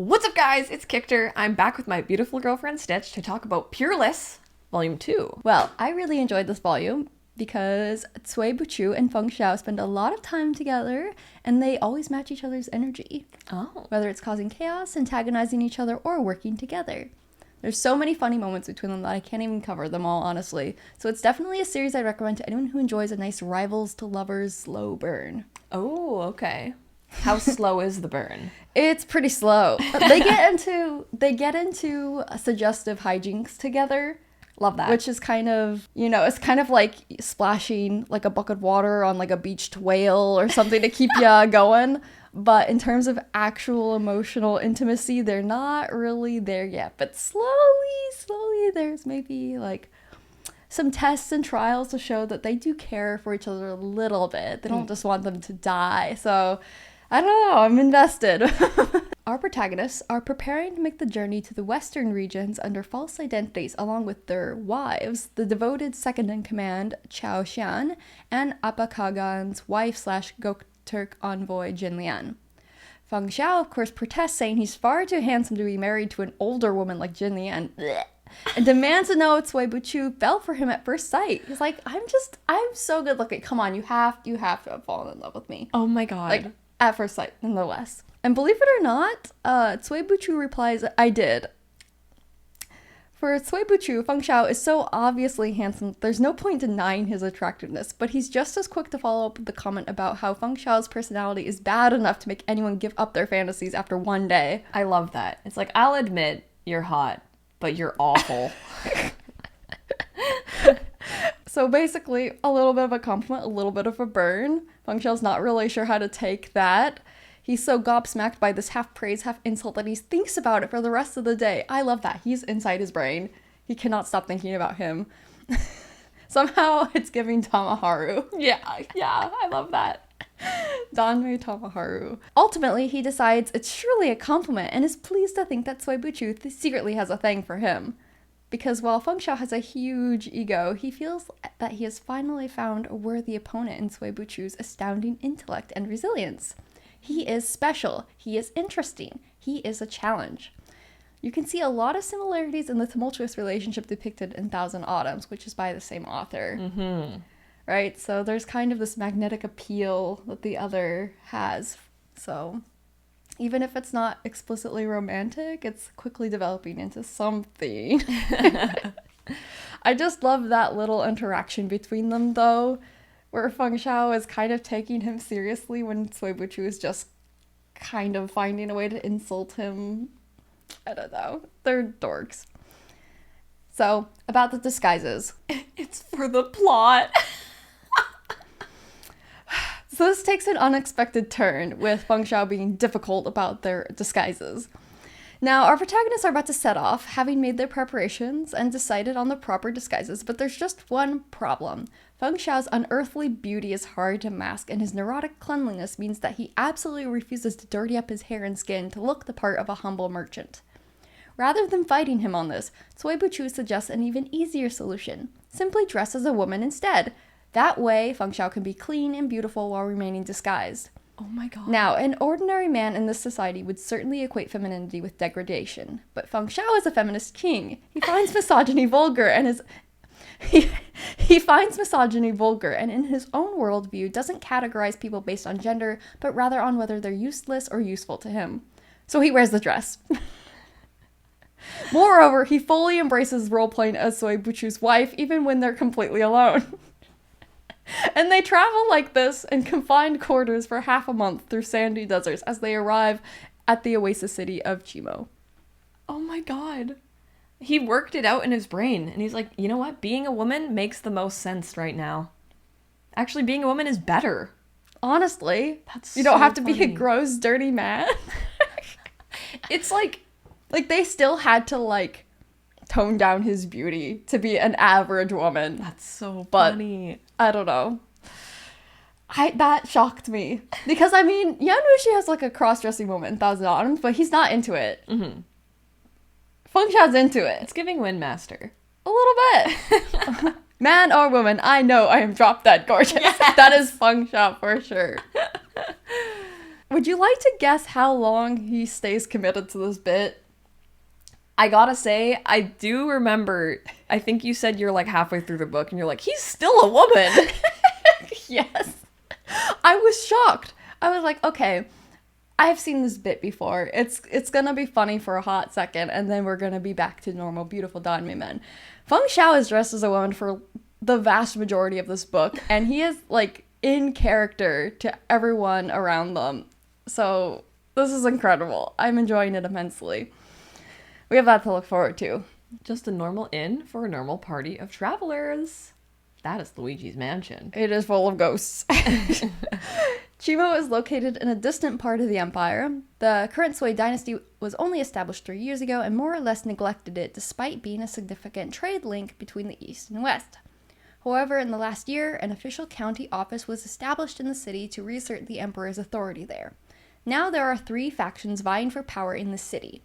What's up, guys? It's Kictor. I'm back with my beautiful girlfriend Stitch to talk about Peerless, Volume 2. Well, I really enjoyed this volume because Cui Buchu and Feng Xiao spend a lot of time together and they always match each other's energy. Oh. Whether it's causing chaos, antagonizing each other, or working together. There's so many funny moments between them that I can't even cover them all, honestly. So it's definitely a series I'd recommend to anyone who enjoys a nice rivals to lovers slow burn. Oh, okay. How slow is the burn? It's pretty slow. They get into suggestive hijinks together. Love that. Which is kind of, it's kind of like splashing like a bucket of water on like a beached whale or something to keep ya going. But in terms of actual emotional intimacy, they're not really there yet. But slowly, there's maybe like some tests and trials to show that they do care for each other a little bit. They don't just want them to die. So I don't know, I'm invested. Our protagonists are preparing to make the journey to the western regions under false identities along with their wives, the devoted second-in-command Chao Xian, and Appa Kagan's wife/Gokturk envoy Jin Lian. Feng Xiao, of course, protests, saying he's far too handsome to be married to an older woman like Jin Lian, and demands to know if Cui Buchu fell for him at first sight. He's like, I'm so good looking. Come on, you have to have fallen in love with me. Oh my god. Like, at first sight, nonetheless. And believe it or not, Cui Buchu replies, I did. For Cui Buchu, Feng Xiao is so obviously handsome, there's no point denying his attractiveness, but he's just as quick to follow up with the comment about how Feng Xiao's personality is bad enough to make anyone give up their fantasies after one day. I love that. It's like, I'll admit you're hot, but you're awful. So basically, a little bit of a compliment, a little bit of a burn. Feng Xiao's not really sure how to take that. He's so gobsmacked by this half praise, half insult that he thinks about it for the rest of the day. I love that. He's inside his brain. He cannot stop thinking about him. Somehow it's giving Tamaharu. Yeah, I love that. Danmei Tamaharu. Ultimately, he decides it's surely a compliment and is pleased to think that Cui Buchu secretly has a thing for him. Because while Feng Xiao has a huge ego, he feels that he has finally found a worthy opponent in Cui Buchu's astounding intellect and resilience. He is special, he is interesting, he is a challenge. You can see a lot of similarities in the tumultuous relationship depicted in Thousand Autumns, which is by the same author. Mm-hmm. Right? So there's kind of this magnetic appeal that the other has. So even if it's not explicitly romantic, it's quickly developing into something. I just love that little interaction between them, though, where Feng Xiao is kind of taking him seriously when Cui Buchu is just kind of finding a way to insult him. I don't know. They're dorks. So, about the disguises. It's for the plot. So this takes an unexpected turn, with Feng Xiao being difficult about their disguises. Now, our protagonists are about to set off, having made their preparations and decided on the proper disguises, but there's just one problem. Feng Xiao's unearthly beauty is hard to mask, and his neurotic cleanliness means that he absolutely refuses to dirty up his hair and skin to look the part of a humble merchant. Rather than fighting him on this, Cui Buchu suggests an even easier solution. Simply dress as a woman instead. That way, Feng Xiao can be clean and beautiful while remaining disguised. Oh my god. Now, an ordinary man in this society would certainly equate femininity with degradation, but Feng Xiao is a feminist king. He finds misogyny vulgar and he finds misogyny vulgar and in his own worldview doesn't categorize people based on gender, but rather on whether they're useless or useful to him. So he wears the dress. Moreover, he fully embraces role-playing as Cui Buchu's wife even when they're completely alone. And they travel like this in confined quarters for half a month through sandy deserts as they arrive at the oasis city of Chimo. Oh my god. He worked it out in his brain, and he's like, you know what? Being a woman makes the most sense right now. Actually, being a woman is better. Honestly. That's You don't so have to be a funny. gross, dirty man. It's like they still had to, tone down his beauty to be an average woman. that's so But- funny. I don't know. That shocked me. Because, Yanushi has, a cross-dressing moment in Thousand Autumns, but he's not into it. Mm-hmm. Feng Xiao's into it. It's giving Windmaster. A little bit. Man or woman, I know I am drop dead gorgeous. Yes. That is Feng Xiao for sure. Would you like to guess how long he stays committed to this bit? I gotta say, I do remember, I think you said you're like halfway through the book and you're like, he's still a woman. Yes. I was shocked. I was like, okay, I've seen this bit before. It's gonna be funny for a hot second, and then we're gonna be back to normal, beautiful Danme men. Feng Xiao is dressed as a woman for the vast majority of this book, and he is, like, in character to everyone around them. So, this is incredible. I'm enjoying it immensely. We have that to look forward to. Just a normal inn for a normal party of travelers. That is Luigi's mansion. It is full of ghosts. Chimo is located in a distant part of the empire. The current Sui dynasty was only established 3 years ago and more or less neglected it despite being a significant trade link between the east and west. However, in the last year, an official county office was established in the city to reassert the emperor's authority there. Now there are 3 factions vying for power in the city.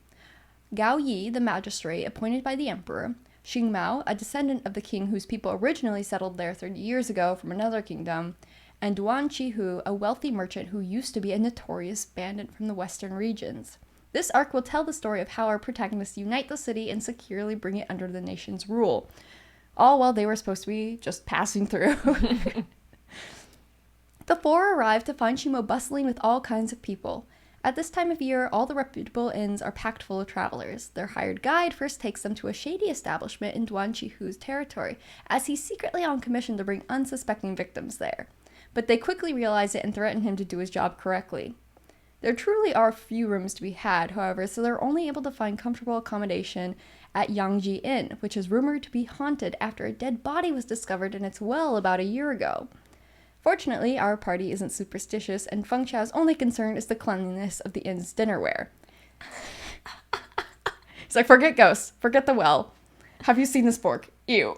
Gao Yi, the magistrate appointed by the emperor, Shing Mao, a descendant of the king whose people originally settled there 30 years ago from another kingdom, and Duan Chihu, a wealthy merchant who used to be a notorious bandit from the western regions. This arc will tell the story of how our protagonists unite the city and securely bring it under the nation's rule, all while they were supposed to be just passing through. The 4 arrive to find Shimo bustling with all kinds of people. At this time of year, all the reputable inns are packed full of travelers. Their hired guide first takes them to a shady establishment in Duan Chihu's territory, as he's secretly on commission to bring unsuspecting victims there. But they quickly realize it and threaten him to do his job correctly. There truly are few rooms to be had, however, so they're only able to find comfortable accommodation at Yangji Inn, which is rumored to be haunted after a dead body was discovered in its well about a year ago. Fortunately, our party isn't superstitious, and Feng Xiao's only concern is the cleanliness of the inn's dinnerware. He's like, forget ghosts, forget the well. Have you seen this fork? Ew.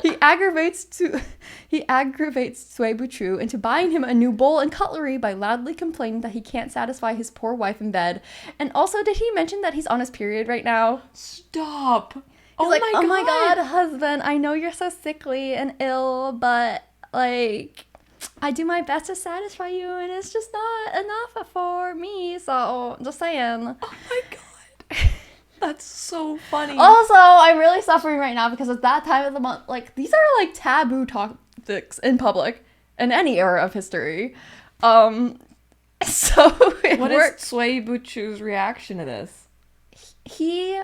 He aggravates Sui Buchu into buying him a new bowl and cutlery by loudly complaining that he can't satisfy his poor wife in bed. And also, did he mention that he's on his period right now? Stop. He's Oh like, my oh god. my god, husband, I know you're so sickly and ill, but, like, I do my best to satisfy you, and it's just not enough for me, so just saying. Oh my god. That's so funny. Also, I'm really suffering right now because it's that time of the month. Like, these are, like, taboo topics in public in any era of history. So it What works. is Sui Buchu's reaction to this? He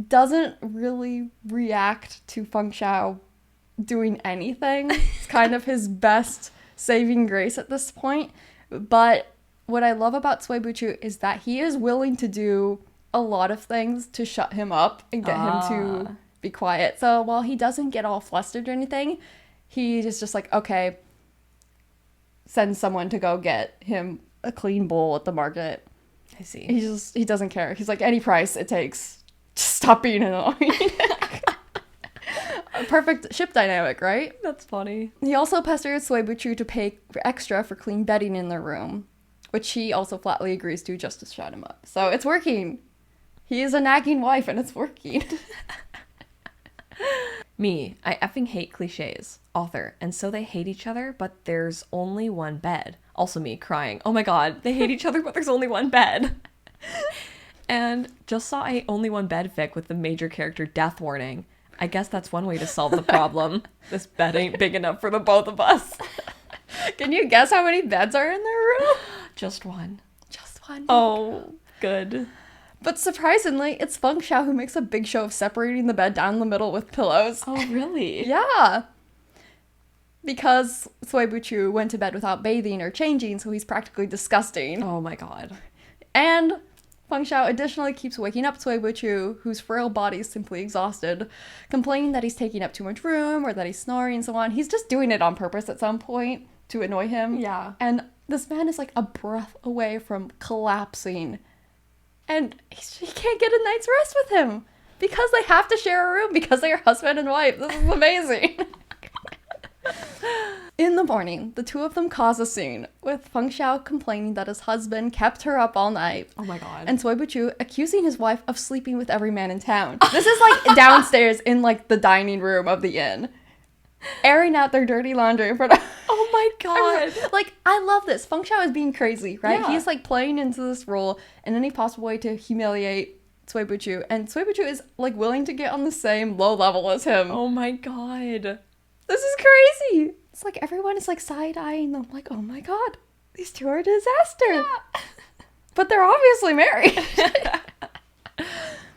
doesn't really react to Feng Xiao doing anything. It's kind of his best saving grace at this point. But what I love about Sui Buchu is that he is willing to do a lot of things to shut him up and get him to be quiet. So while he doesn't get all flustered or anything, he is just like, okay, send someone to go get him a clean bowl at the market. I see. He doesn't care. He's like, any price it takes. Just stop being annoying. A perfect ship dynamic, right? That's funny. He also pestered Sui Buchu to pay extra for clean bedding in their room, which he also flatly agrees to just to shut him up. So it's working. He is a nagging wife, and it's working. Me, I effing hate cliches. Author, and so they hate each other, but there's only one bed. Also me, crying. Oh my god, they hate each other, but there's only one bed. And just saw a only one bed fic with the major character death warning. I guess that's one way to solve the problem. This bed ain't big enough for the both of us. Can you guess how many beds are in their room? Just one. Just one. Oh, good. But surprisingly, it's Feng Xiao who makes a big show of separating the bed down the middle with pillows. Oh, really? Yeah. Because Sui Buchu went to bed without bathing or changing, so he's practically disgusting. Oh my god. And Feng Xiao additionally keeps waking up Sui Buchu, whose frail body is simply exhausted, complaining that he's taking up too much room or that he's snoring and so on. He's just doing it on purpose at some point to annoy him. Yeah. And this man is like a breath away from collapsing. And he can't get a night's rest with him because they have to share a room because they are husband and wife. This is amazing. In the morning, the two of them cause a scene, with Feng Xiao complaining that his husband kept her up all night. Oh my god. And Sui Buchu accusing his wife of sleeping with every man in town. This is like downstairs in like the dining room of the inn. airing out their dirty laundry in front of Oh my god. like, I love this. Feng Xiao is being crazy, right? Yeah. He's like playing into this role in any possible way to humiliate Cui Buchu, and Cui Buchu is like willing to get on the same low level as him. Oh my god. This is crazy. It's like everyone is like side-eyeing them, like, oh my god, these two are a disaster. Yeah. But they're obviously married.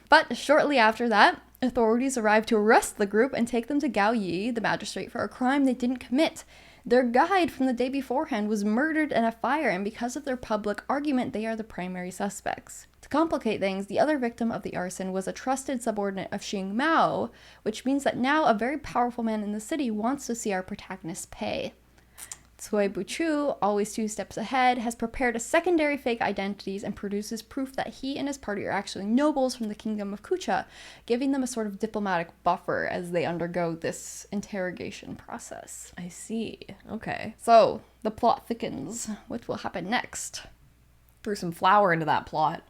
But shortly after that, authorities arrive to arrest the group and take them to Gao Yi, the magistrate, for a crime they didn't commit. Their guide from the day beforehand was murdered in a fire, and because of their public argument, they are the primary suspects. To complicate things, the other victim of the arson was a trusted subordinate of Shing Mao, which means that now a very powerful man in the city wants to see our protagonists pay. Cui Buchu, always 2 steps ahead, has prepared a secondary fake identities and produces proof that he and his party are actually nobles from the kingdom of Kucha, giving them a sort of diplomatic buffer as they undergo this interrogation process. I see. Okay. So, the plot thickens. What will happen next? Threw some flour into that plot.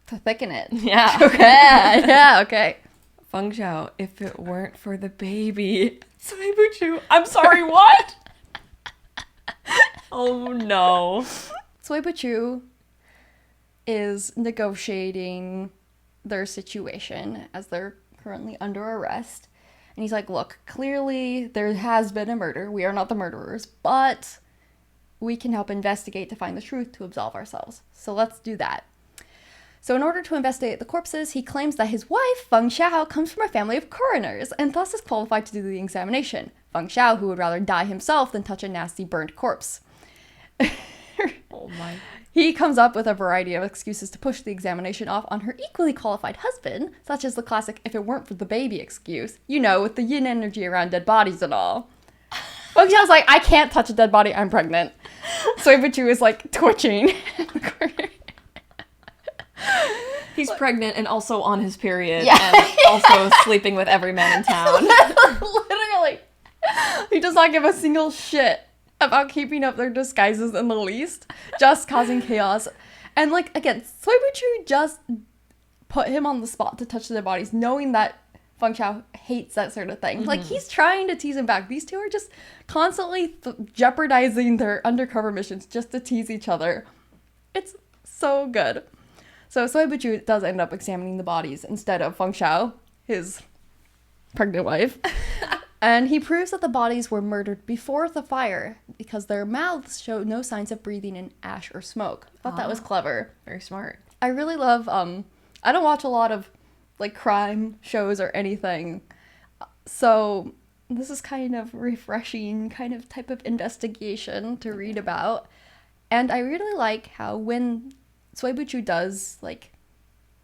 To thicken it. Yeah. Okay, yeah, okay. Feng Xiao, if it weren't for the baby. Cui Buchu. I'm sorry, what? Oh no. Cui Buchu is negotiating their situation as they're currently under arrest. And he's like, look, clearly there has been a murder. We are not the murderers, but we can help investigate to find the truth to absolve ourselves. So let's do that. So in order to investigate the corpses, he claims that his wife, Feng Xiao, comes from a family of coroners and thus is qualified to do the examination. Feng Xiao, who would rather die himself than touch a nasty burnt corpse. Oh my. He comes up with a variety of excuses to push the examination off on her equally qualified husband, such as the classic if it weren't for the baby excuse, you know, with the yin energy around dead bodies and all. Feng Xiao's like, I can't touch a dead body, I'm pregnant. Cui Buchu is like twitching in the corner. He's pregnant and also on his period, Yeah. and also sleeping with every man in town. Literally. He does not give a single shit about keeping up their disguises in the least, just causing chaos. And like, again, Cui Buchu just put him on the spot to touch their bodies, knowing that Feng Xiao hates that sort of thing. Mm-hmm. Like, he's trying to tease him back. These two are just constantly jeopardizing their undercover missions just to tease each other. It's so good. So Cui Buchu does end up examining the bodies instead of Feng Xiao, his pregnant wife. And he proves that the bodies were murdered before the fire because their mouths show no signs of breathing in ash or smoke. I thought that was clever. Very smart. I really love, I don't watch a lot of, like, crime shows or anything. So this is kind of refreshing, kind of type of investigation to read about. And I really like how when Cui Buchu does, like,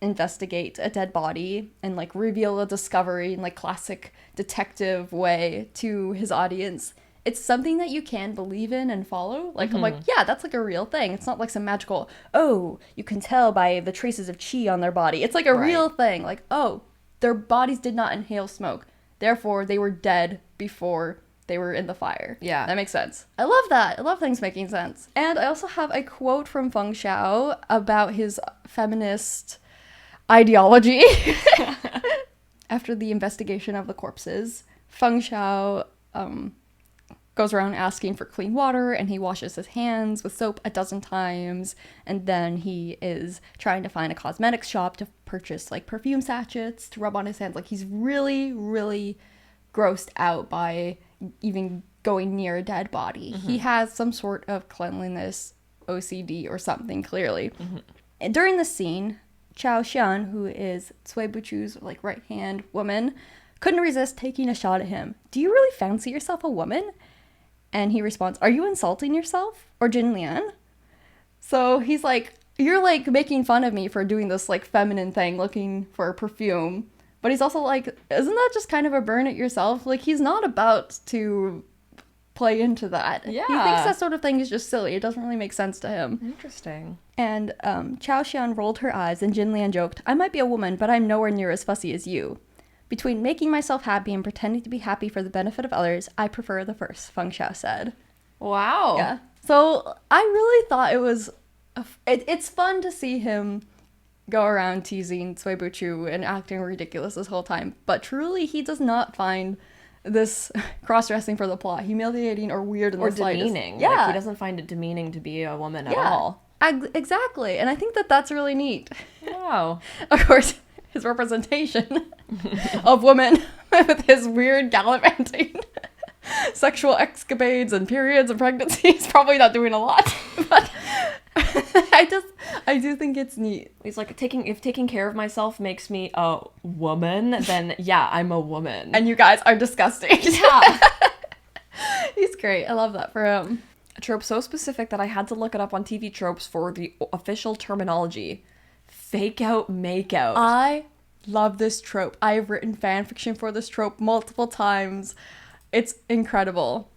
investigate a dead body and, like, reveal a discovery in, like, classic detective way to his audience, it's something that you can believe in and follow. Like, I'm like, yeah, that's, like, a real thing. It's not, like, some magical, oh, you can tell by the traces of chi on their body. It's, like, a real thing. Like, oh, their bodies did not inhale smoke. Therefore, they were dead before they were in the fire. Yeah. That makes sense. I love that. I love things making sense. And I also have a quote from Feng Xiao about his feminist ideology. After the investigation of the corpses, Feng Xiao goes around asking for clean water, and he washes his hands with soap a dozen times, and then he is trying to find a cosmetics shop to purchase, like, perfume sachets to rub on his hands. Like, he's really, really grossed out by even going near a dead body. He has some sort of cleanliness OCD or something, clearly. And during the scene, Chao Xian, who is Cui Buchu's, like, right-hand woman, couldn't resist taking a shot at him. Do you really fancy yourself a woman? And he responds, are you insulting yourself? Or Jin Lian? So he's like, you're, like, making fun of me for doing this, like, feminine thing, looking for a perfume. But he's also like, isn't that just kind of a burn at yourself? Like, he's not about to play into that. Yeah. He thinks that sort of thing is just silly. It doesn't really make sense to him. Interesting. And Chao Xian rolled her eyes, and Jin Lian joked, I might be a woman, but I'm nowhere near as fussy as you. Between making myself happy and pretending to be happy for the benefit of others, I prefer the first, Feng Xiao said. Wow. Yeah. So I really thought it was, it's fun to see him go around teasing Cui Buchu and acting ridiculous this whole time, but truly he does not find this cross-dressing for the plot, humiliating or weird in Or the slightest. demeaning. Yeah. Like, he doesn't find it demeaning to be a woman at all. Exactly. And I think that that's really neat. Wow. Of course, his representation of women with his weird gallivanting sexual escapades and periods and pregnancies probably not doing a lot. But I do think it's neat. He's like, if taking care of myself makes me a woman, then yeah, I'm a woman. And you guys are disgusting. Yeah. He's great. I love that for him. A trope so specific that I had to look it up on TV Tropes for the official terminology. Fake out, make out. I love this trope. I've written fan fiction for this trope multiple times. It's incredible.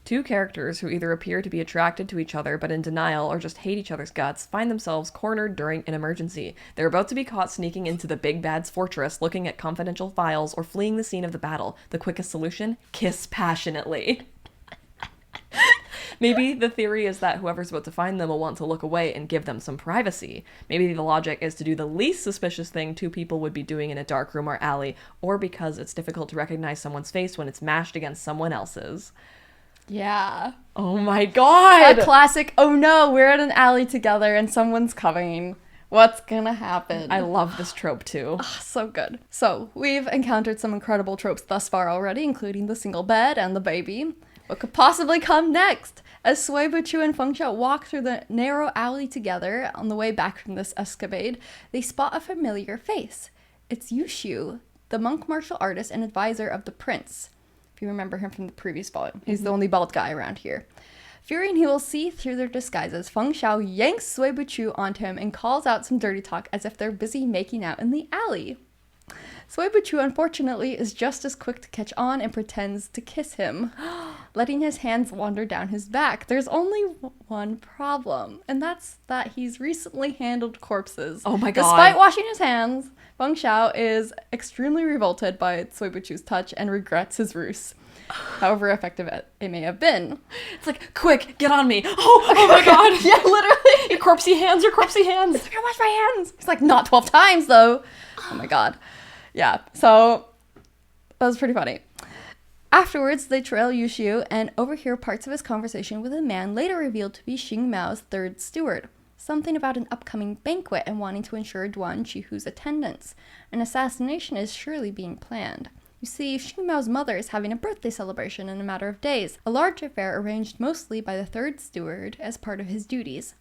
Two characters who either appear to be attracted to each other but in denial or just hate each other's guts find themselves cornered during an emergency. They're about to be caught sneaking into the big bad's fortress, looking at confidential files, or fleeing the scene of the battle. The quickest solution? Kiss passionately. Maybe the theory is that whoever's about to find them will want to look away and give them some privacy. Maybe the logic is to do the least suspicious thing two people would be doing in a dark room or alley, or because it's difficult to recognize someone's face when it's mashed against someone else's. Yeah. Oh my god! A classic, oh no, we're in an alley together and someone's coming. What's gonna happen? I love this trope too. So good. So, we've encountered some incredible tropes thus far already, including the single bed and the baby. What could possibly come next? As Sui Buchu and Feng Xiao walk through the narrow alley together on the way back from this escapade, they spot a familiar face. It's Yushu, the monk martial artist and advisor of the prince. If you remember him from the previous volume, he's the only bald guy around here. Fearing he will see through their disguises, Feng Xiao yanks Sui Buchu onto him and calls out some dirty talk as if they're busy making out in the alley. Sui Buchu, unfortunately, is just as quick to catch on and pretends to kiss him, letting his hands wander down his back. There's only one problem, and that's that he's recently handled corpses. Oh my god. Despite washing his hands, Feng Xiao is extremely revolted by Sui Buchu's touch and regrets his ruse, however effective it may have been. It's like, quick, get on me. Oh my god. Yeah, literally. Your corpsey hands, your corpsey hands. It's like, I wash my hands. He's like, not 12 times, though. Oh my god. Yeah, so that was pretty funny. Afterwards, they trail Yushu and overhear parts of his conversation with a man later revealed to be Xing Mao's third steward. Something about an upcoming banquet and wanting to ensure Duan Qihu's attendance. An assassination is surely being planned. You see, Xing Mao's mother is having a birthday celebration in a matter of days, a large affair arranged mostly by the third steward as part of his duties.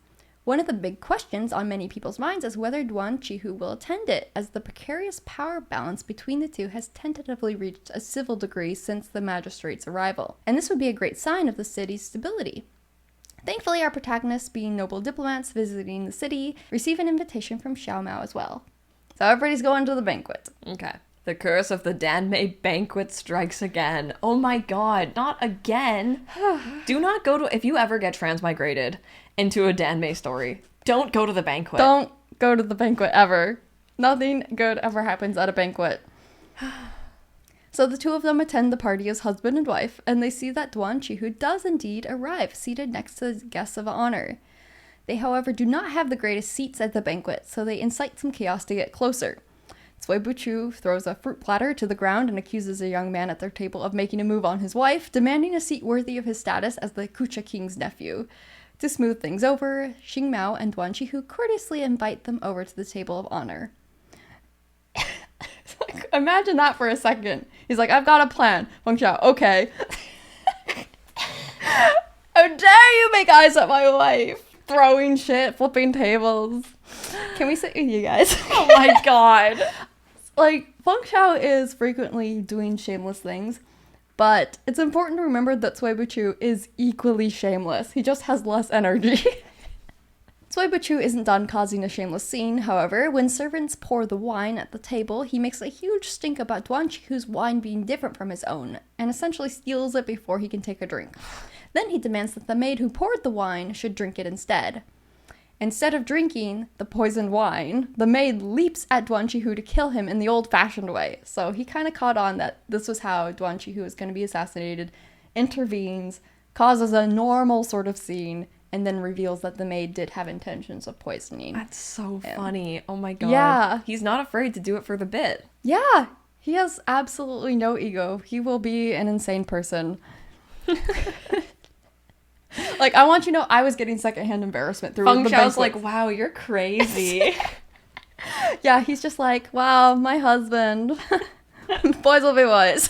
One of the big questions on many people's minds is whether Duan Qihu will attend it, as the precarious power balance between the two has tentatively reached a civil degree since the magistrate's arrival. And this would be a great sign of the city's stability. Thankfully, our protagonists, being noble diplomats visiting the city, receive an invitation from Xiao Mao as well. So everybody's going to the banquet. Okay. The curse of the Danmei banquet strikes again. Oh my god, not again. Do not go to, if you ever get transmigrated into a Danmei story, don't go to the banquet. Don't go to the banquet ever. Nothing good ever happens at a banquet. So the two of them attend the party as husband and wife, and they see that Duan Qihu does indeed arrive, seated next to the guests of honor. They, however, do not have the greatest seats at the banquet, so they incite some chaos to get closer. Sui Buchu throws a fruit platter to the ground and accuses a young man at their table of making a move on his wife, demanding a seat worthy of his status as the Kucha King's nephew. To smooth things over, Xing Mao and Duan Qihu courteously invite them over to the table of honor. Like, imagine that for a second. He's like, I've got a plan. Feng Xiao, okay. How dare you make eyes at my wife? Throwing shit, flipping tables. Can we sit with you guys? Oh my god. Like, Feng Xiao is frequently doing shameless things, but it's important to remember that Sui Buchu is equally shameless. He just has less energy. Sui Buchu isn't done causing a shameless scene, however. When servants pour the wine at the table, he makes a huge stink about Duan Qihu's wine being different from his own, and essentially steals it before he can take a drink. Then he demands that the maid who poured the wine should drink it instead. Instead of drinking the poisoned wine, the maid leaps at Duan Qihu to kill him in the old-fashioned way. So he kind of caught on that this was how Duan Qihu was going to be assassinated, intervenes, causes a normal sort of scene, and then reveals that the maid did have intentions of poisoning. That's so funny. Oh my god. Yeah. He's not afraid to do it for the bit. Yeah, He has absolutely no ego. He will be an insane person. Like, I want you to know, I was getting secondhand embarrassment through Feng the Xiao's banquet. like, wow, you're crazy. Yeah, he's just like, wow, my husband. Boys will be boys.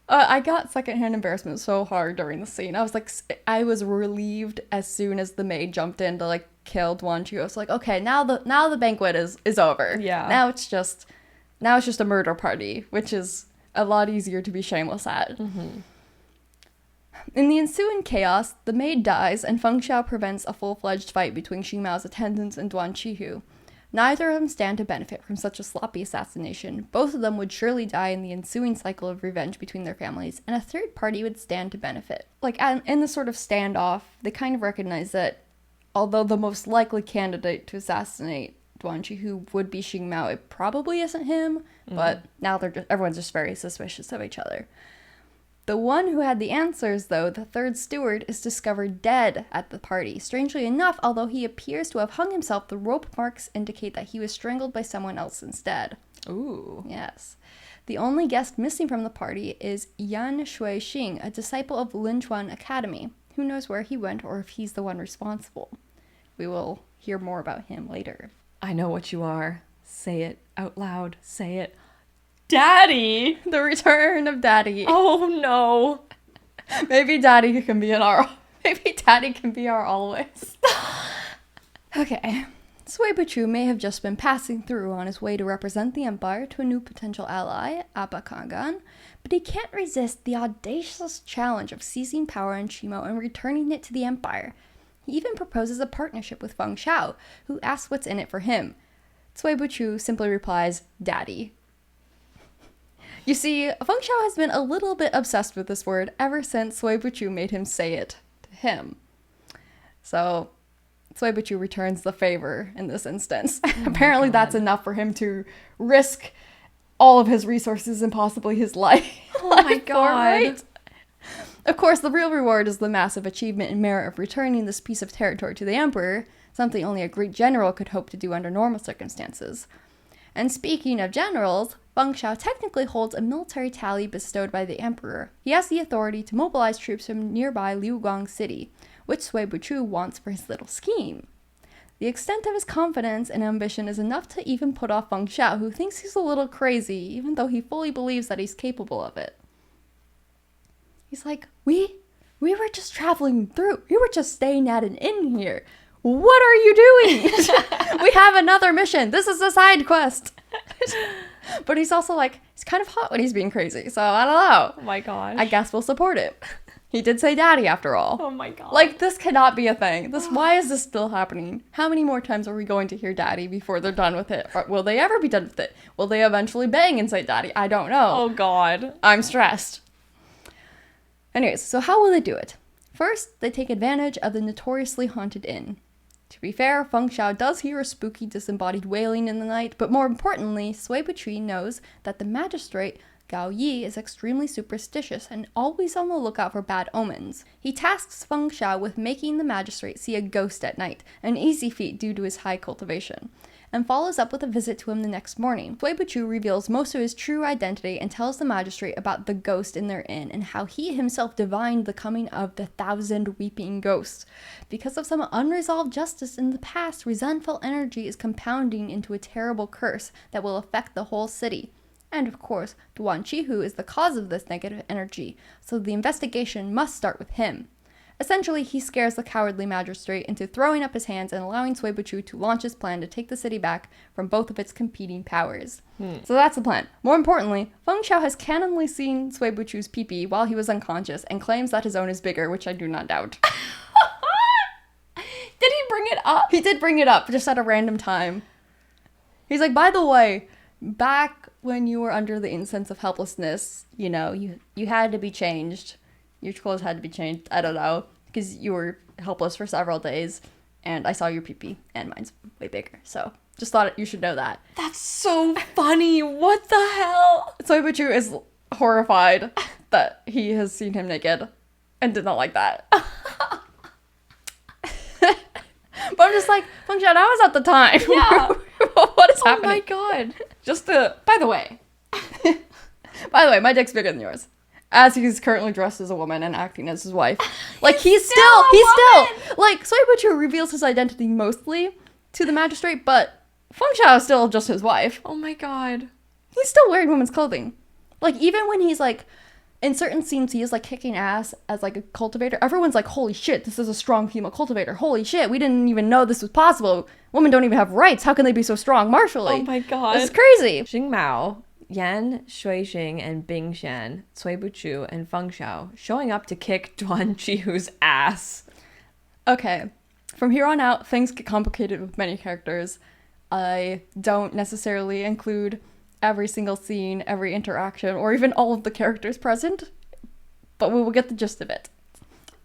I got secondhand embarrassment so hard during the scene. I was relieved as soon as the maid jumped in to like kill Duan Qi. I was like, okay, now the banquet is over. Yeah. Now it's just a murder party, which is a lot easier to be shameless at. Mm-hmm. In the ensuing chaos, the maid dies, and Feng Xiao prevents a full-fledged fight between Xing Mao's attendants and Duan Qihu. Neither of them stand to benefit from such a sloppy assassination. Both of them would surely die in the ensuing cycle of revenge between their families, and a third party would stand to benefit. Like, in the sort of standoff, they kind of recognize that although the most likely candidate to assassinate Duan Qihu would be Xing Mao, it probably isn't him, but now everyone's just very suspicious of each other. The one who had the answers, though, the third steward, is discovered dead at the party. Strangely enough, although he appears to have hung himself, the rope marks indicate that he was strangled by someone else instead. Ooh. Yes. The only guest missing from the party is Yan Shui Xing, a disciple of Linchuan Academy. Who knows where he went or if he's the one responsible. We will hear more about him later. I know what you are. Say it out loud. Say it. Daddy! The return of Daddy. Oh no. Maybe Daddy can be our always. Okay. Sui Buchu may have just been passing through on his way to represent the Empire to a new potential ally, Abba Kangan, but he can't resist the audacious challenge of seizing power in Shimo and returning it to the Empire. He even proposes a partnership with Feng Xiao, who asks what's in it for him. Sui Buchu simply replies, Daddy. You see, Feng Xiao has been a little bit obsessed with this word ever since Sui Buchu made him say it to him. So, Sui Buchu returns the favor in this instance. Apparently that's enough for him to risk all of his resources and possibly his life. Oh my god. Right? Of course, the real reward is the massive achievement and merit of returning this piece of territory to the Emperor, something only a great general could hope to do under normal circumstances. And speaking of generals, Feng Xiao technically holds a military tally bestowed by the Emperor. He has the authority to mobilize troops from nearby Liuguang City, which Sui Buchu wants for his little scheme. The extent of his confidence and ambition is enough to even put off Feng Xiao, who thinks he's a little crazy, even though he fully believes that he's capable of it. He's like, we were just traveling through. We were just staying at an inn here. What are you doing? We have another mission. This is a side quest. But he's also like, he's kind of hot when he's being crazy. So I don't know. Oh my gosh. I guess we'll support it. He did say daddy after all. Oh my god. Like, this cannot be a thing. Why is this still happening? How many more times are we going to hear daddy before they're done with it? Or will they ever be done with it? Will they eventually bang and say daddy? I don't know. Oh god. I'm stressed. Anyways, so how will they do it? First, they take advantage of the notoriously haunted inn. To be fair, Feng Xiao does hear a spooky disembodied wailing in the night, but more importantly, Sui Buchu knows that the magistrate, Gao Yi, is extremely superstitious and always on the lookout for bad omens. He tasks Feng Xiao with making the magistrate see a ghost at night, an easy feat due to his high cultivation, and follows up with a visit to him the next morning. Sui Buchu reveals most of his true identity and tells the magistrate about the ghost in their inn and how he himself divined the coming of the 1,000 weeping ghosts. Because of some unresolved justice in the past, resentful energy is compounding into a terrible curse that will affect the whole city. And of course, Duan Qihu is the cause of this negative energy, so the investigation must start with him. Essentially, he scares the cowardly magistrate into throwing up his hands and allowing Sui Buchu to launch his plan to take the city back from both of its competing powers. So that's the plan. More importantly, Feng Xiao has canonically seen Sui Buchu's pee-pee while he was unconscious and claims that his own is bigger, which I do not doubt. Did he bring it up? He did bring it up, just at a random time. He's like, by the way, back when you were under the incense of helplessness, you know, you had to be changed. Your clothes had to be changed. I don't know. Because you were helpless for several days. And I saw your pee-pee. And mine's way bigger. So, just thought you should know that. That's so funny. What the hell? Sui Buchu is horrified that he has seen him naked. And did not like that. But I'm just like, Feng Xiao, that was at the time. Yeah. What What's Oh happening? my god. By the way. By the way, my dick's bigger than yours. As he's currently dressed as a woman and acting as his wife. Like, he's still, like, Sui Buchu reveals his identity mostly to the magistrate, but Feng Xiao is still just his wife. Oh my god. He's still wearing women's clothing. Like, even when he's, like, in certain scenes, he is, like, kicking ass as, like, a cultivator. Everyone's like, holy shit, this is a strong female cultivator. Holy shit, we didn't even know this was possible. Women don't even have rights. How can they be so strong martially? Oh my god. This is crazy. Xing Mao, Yan Shuixing, and Bing Shan, Cui Buchu, and Feng Xiao showing up to kick Duan Qihu's ass. Okay. From here on out, things get complicated with many characters. I don't necessarily include every single scene, every interaction, or even all of the characters present, but we will get the gist of it.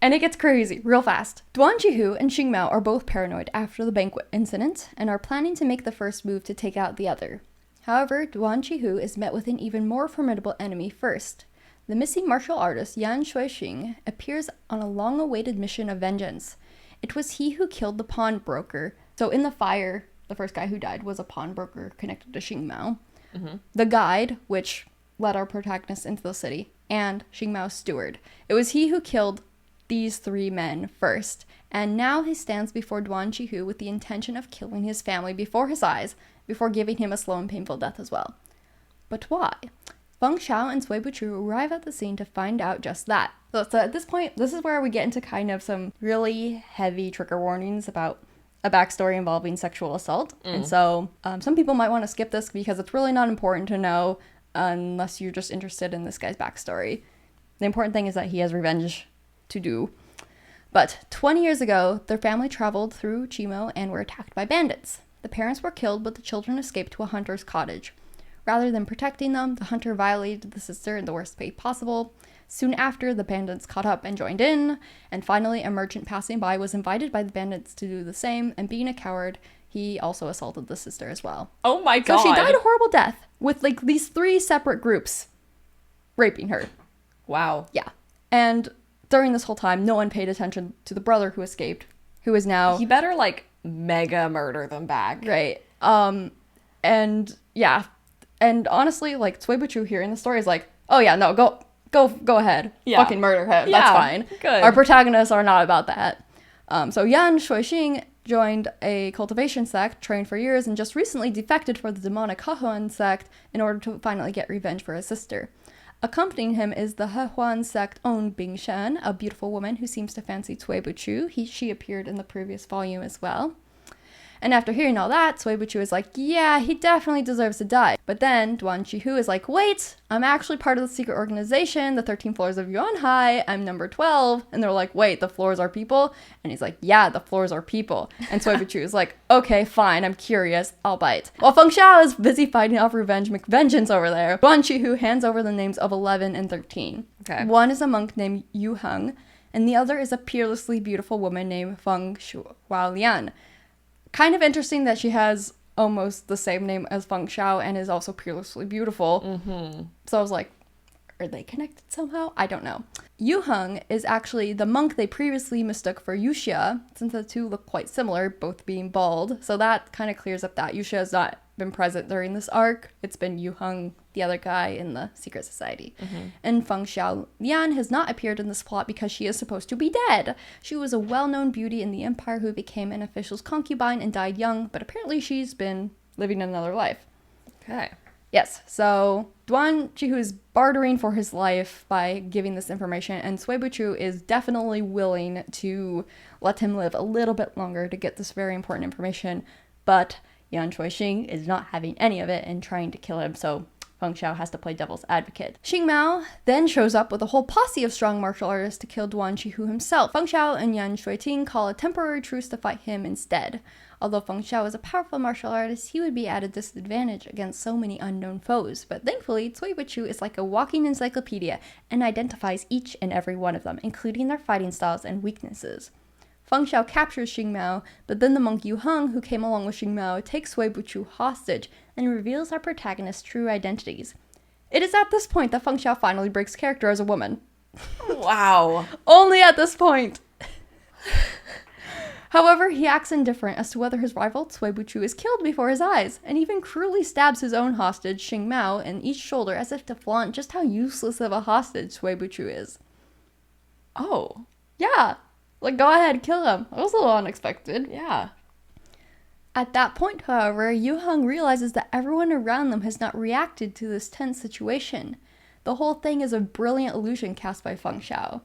And it gets crazy real fast. Duan Qihu and Xing Mao are both paranoid after the banquet incident and are planning to make the first move to take out the other. However, Duan Qihu is met with an even more formidable enemy first. The missing martial artist Yan Shuixing appears on a long-awaited mission of vengeance. It was he who killed the pawnbroker. So in the fire, the first guy who died was a pawnbroker connected to Xing Mao. Mm-hmm. The guide, which led our protagonist into the city, and Xing Mao's steward. It was he who killed these three men first, and now he stands before Duan Qihu with the intention of killing his family before his eyes, before giving him a slow and painful death as well. But why? Feng Xiao and Cui Buchu arrive at the scene to find out just that. So at this point, this is where we get into kind of some really heavy trigger warnings about a backstory involving sexual assault. And so some people might want to skip this because it's really not important to know unless you're just interested in this guy's backstory. The important thing is that he has revenge to do. But 20 years ago, their family traveled through Chimo and were attacked by bandits. The parents were killed, but the children escaped to a hunter's cottage. Rather than protecting them, the hunter violated the sister in the worst way possible. Soon after, the bandits caught up and joined in, and finally a merchant passing by was invited by the bandits to do the same, and being a coward, he also assaulted the sister as well. Oh my god. So she died a horrible death, with like these three separate groups raping her. Wow. Yeah. And during this whole time, no one paid attention to the brother who escaped, who is now... He better, like, mega murder them back. Right. And, yeah. And honestly, like, Cui Buchu here in the story is like, oh yeah, no, go ahead. Yeah. Fucking murder him. Yeah, That's fine. good. Our protagonists are not about that. So Yan Shuixing joined a cultivation sect, trained for years, and just recently defected for the demonic Hehuan sect in order to finally get revenge for his sister. Accompanying him is the Hehuan sect-owned Bing Shan, a beautiful woman who seems to fancy Cui Buchu. She appeared in the previous volume as well. And after hearing all that, Cui Buchu is like, yeah, he definitely deserves to die. But then Duan Qihu is like, wait, I'm actually part of the secret organization, the 13 floors of Yuan Hai. I'm number 12. And they're like, wait, the floors are people? And he's like, yeah, the floors are people. And Cui Buchu is like, okay, fine, I'm curious, I'll bite. While Feng Xiao is busy fighting off revenge McVengeance over there, Duan Qihu hands over the names of 11 and 13. Okay. One is a monk named Yu Heng, and the other is a peerlessly beautiful woman named Feng Xiao. Kind of interesting that she has almost the same name as Feng Xiao and is also peerlessly beautiful. Mm-hmm. So I was like, are they connected somehow? I don't know. Yu Heng is actually the monk they previously mistook for Yuxia, since the two look quite similar, both being bald. So that kind of clears up that Yuxia has not been present during this arc. It's been Yu Heng, the other guy in the secret society. Mm-hmm. And Feng Xiao Lian has not appeared in this plot because she is supposed to be dead. She was a well-known beauty in the empire who became an official's concubine and died young, but apparently she's been living another life. Okay. Yes, so Duan Qihu is bartering for his life by giving this information, and Cui Buchu is definitely willing to let him live a little bit longer to get this very important information, but Yan Shuixing is not having any of it and trying to kill him, so Feng Xiao has to play devil's advocate. Xing Mao then shows up with a whole posse of strong martial artists to kill Duan Qihu himself. Feng Xiao and Yan Shuixing call a temporary truce to fight him instead. Although Feng Xiao is a powerful martial artist, he would be at a disadvantage against so many unknown foes. But thankfully, Cui Buchu is like a walking encyclopedia and identifies each and every one of them, including their fighting styles and weaknesses. Feng Xiao captures Xing Mao, but then the monk Yu Heng, who came along with Xing Mao, takes Cui Buchu hostage and reveals our protagonist's true identities. It is at this point that Feng Xiao finally breaks character as a woman. Wow. Only at this point. However, he acts indifferent as to whether his rival Cui Buchu is killed before his eyes, and even cruelly stabs his own hostage, Shing Mao, in each shoulder as if to flaunt just how useless of a hostage Cui Buchu is. Oh. Yeah, like, go ahead, kill him. That was a little unexpected. Yeah. At that point, however, Yu Heng realizes that everyone around them has not reacted to this tense situation. The whole thing is a brilliant illusion cast by Feng Xiao.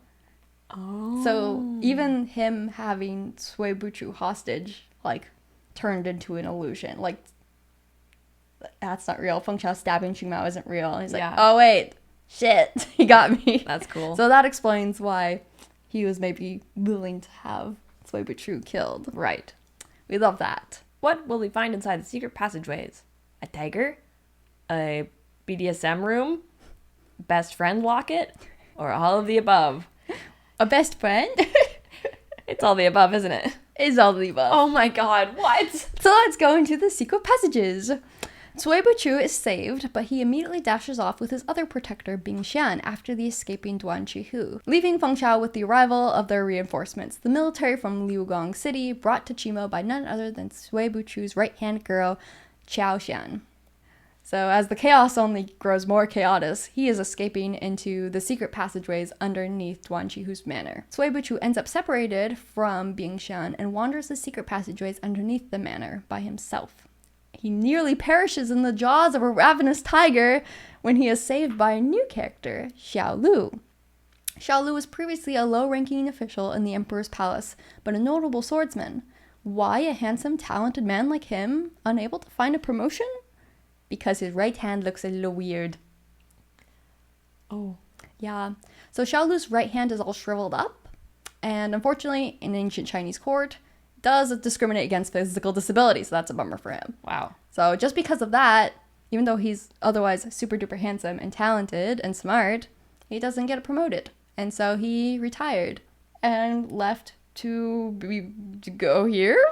Oh. So even him having Cui Buchu hostage, like, turned into an illusion. Like, that's not real. Feng Xiao stabbing Xing Mao isn't real. And he's like, oh wait, shit, he got me. That's cool. So that explains why he was maybe willing to have Cui Buchu killed. Right. We love that. What will we find inside the secret passageways? A tiger? A BDSM room? Best friend locket? Or all of the above? A best friend? It's all the above, isn't it? Is all the above. Oh my god, what? So let's go into the secret passages. Cui Buchu is saved, but he immediately dashes off with his other protector, Bing Xian, after the escaping Duan Qihu, leaving Feng Xiao with the arrival of their reinforcements, the military from Liugong City, brought to Chimo by none other than Cui Buchu's right-hand girl, Qiao Xian. So as the chaos only grows more chaotic, he is escaping into the secret passageways underneath Duan Qihu's manor. Cui Buchu ends up separated from Bing Xian and wanders the secret passageways underneath the manor by himself. He nearly perishes in the jaws of a ravenous tiger when he is saved by a new character, Xiao Lu. Xiao Lu was previously a low-ranking official in the emperor's palace, but a notable swordsman. Why a handsome, talented man like him unable to find a promotion? Because his right hand looks a little weird. Oh. Yeah. So Xiao Lu's right hand is all shriveled up, and unfortunately, in ancient Chinese court, does discriminate against physical disability, so that's a bummer for him. Wow. So just because of that, even though he's otherwise super duper handsome and talented and smart, he doesn't get promoted. And so he retired and left to go here.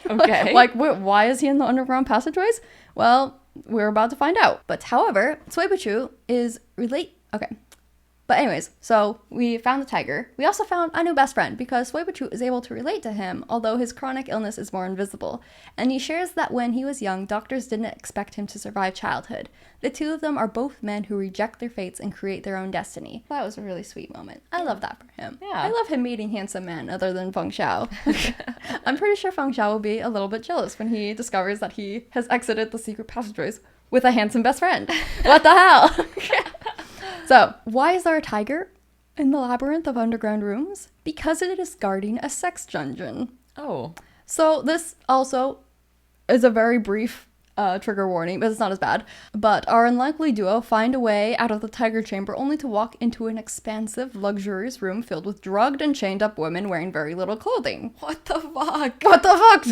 Okay. Why is he in the underground passageways? Well, we're about to find out. But however, Cui Buchu is okay. But anyways, so we found the tiger. We also found a new best friend because Cui Buchu is able to relate to him, although his chronic illness is more invisible. And he shares that when he was young, doctors didn't expect him to survive childhood. The two of them are both men who reject their fates and create their own destiny. That was a really sweet moment. I love that for him. Yeah. I love him meeting handsome men other than Feng Xiao. I'm pretty sure Feng Xiao will be a little bit jealous when he discovers that he has exited the secret passageways with a handsome best friend. What the hell? So, why is there a tiger in the labyrinth of underground rooms? Because it is guarding a sex dungeon. Oh. So, this also is a very brief trigger warning, but it's not as bad. But our unlikely duo find a way out of the tiger chamber only to walk into an expansive, luxurious room filled with drugged and chained up women wearing very little clothing. What the fuck? What the fuck?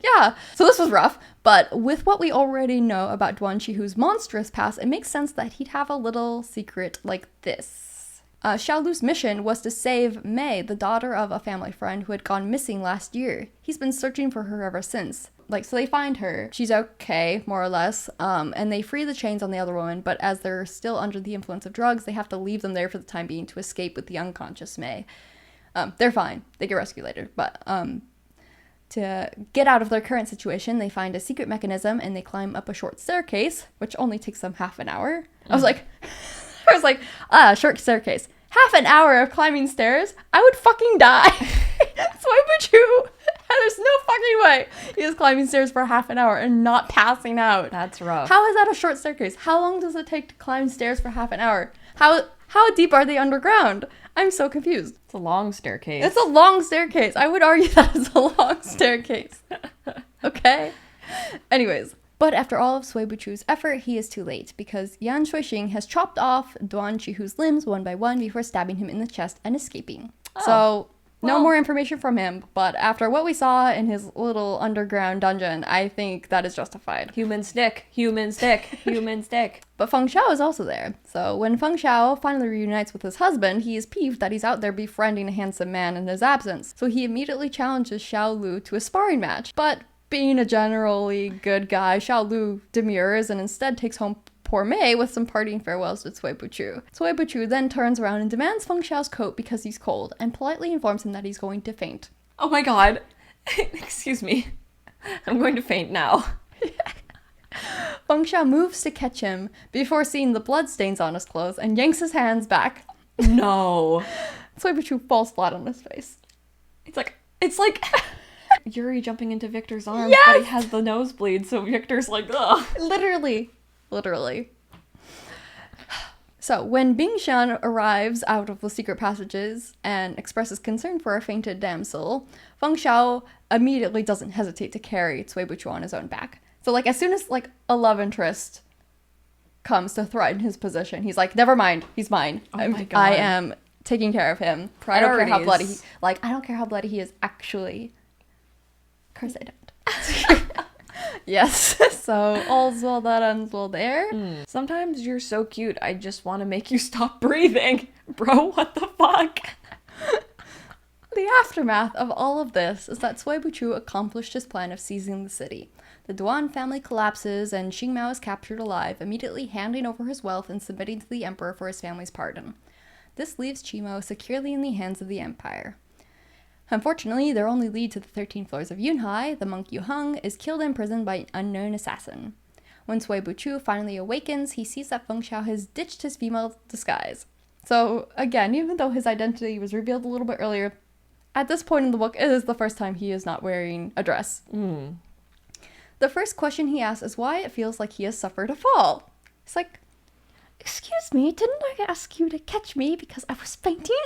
Yeah. So this was rough, but with what we already know about Duan Qihu's monstrous past, it makes sense that he'd have a little secret like this. Xiao Lu's mission was to save Mei, the daughter of a family friend who had gone missing last year. He's been searching for her ever since. So they find her. She's okay, more or less, and they free the chains on the other woman, but as they're still under the influence of drugs, they have to leave them there for the time being to escape with the unconscious Mei. They're fine. They get rescued later, but to get out of their current situation, they find a secret mechanism and they climb up a short staircase, which only takes them half an hour. I was like, short staircase. Half an hour of climbing stairs? I would fucking die. Why would you? There's no fucking way he is climbing stairs for half an hour and not passing out. That's rough. How is that a short staircase? How long does it take to climb stairs for half an hour? How deep are they underground? I'm so confused. It's a long staircase. It's a long staircase. I would argue that it's a long staircase. Okay. Anyways. But after all of Cui Buchu's effort, he is too late, because Yan Shuixing has chopped off Duan Qihu's limbs one by one before stabbing him in the chest and escaping. Oh. So, no more information from him, but after what we saw in his little underground dungeon, I think that is justified. Human stick, human stick, human stick. But Feng Xiao is also there. So when Feng Xiao finally reunites with his husband, he is peeved that he's out there befriending a handsome man in his absence. So he immediately challenges Xiao Lu to a sparring match. But being a generally good guy, Xiao Lu demurs and instead takes home poor Mei with some parting farewells to Cui Buchu. Cui Buchu then turns around and demands Feng Xiao's coat because he's cold, and politely informs him that he's going to faint. Oh my god. Excuse me. I'm going to faint now. Feng Xiao moves to catch him before seeing the bloodstains on his clothes and yanks his hands back. No. Cui Buchu falls flat on his face. It's like Yuri jumping into Victor's arms, Yes! but he has the nosebleed, so Victor's like, ugh. Literally. So, when Bingshan arrives out of the secret passages and expresses concern for a fainted damsel, Feng Xiao immediately doesn't hesitate to carry Cui Buchu on his own back. So, like, as soon as, like, a love interest comes to threaten his position, he's like, never mind, he's mine. Oh my God. I am taking care of him. I don't care how bloody I don't care how bloody he is, actually. Of course I don't. Yes, so all's well that ends well there. Sometimes you're so cute, I just want to make you stop breathing. Bro, what the fuck? The aftermath of all of this is that Cui Buchu accomplished his plan of seizing the city. The Duan family collapses and Shing Mao is captured alive, immediately handing over his wealth and submitting to the emperor for his family's pardon. This leaves Qimo securely in the hands of the empire. Unfortunately, their only lead to the 13 floors of Yunhai, the monk Yu Heng, is killed in prison by an unknown assassin. When Cui Buchu finally awakens, he sees that Feng Xiao has ditched his female disguise. So, again, even though his identity was revealed a little bit earlier, at this point in the book, it is the first time he is not wearing a dress. The first question he asks is why it feels like he has suffered a fall. He's like, excuse me, didn't I ask you to catch me because I was fainting?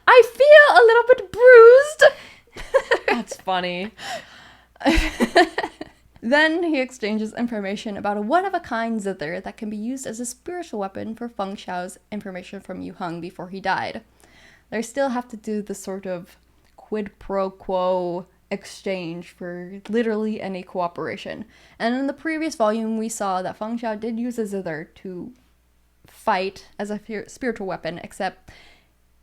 I feel a little bit bruised. That's funny. Then he exchanges information about a one-of-a-kind zither that can be used as a spiritual weapon for Feng Xiao's information from Yu Heng before he died. They still have to do this sort of quid pro quo exchange for literally any cooperation. And in the previous volume, we saw that Feng Xiao did use a zither to fight as a spiritual weapon, except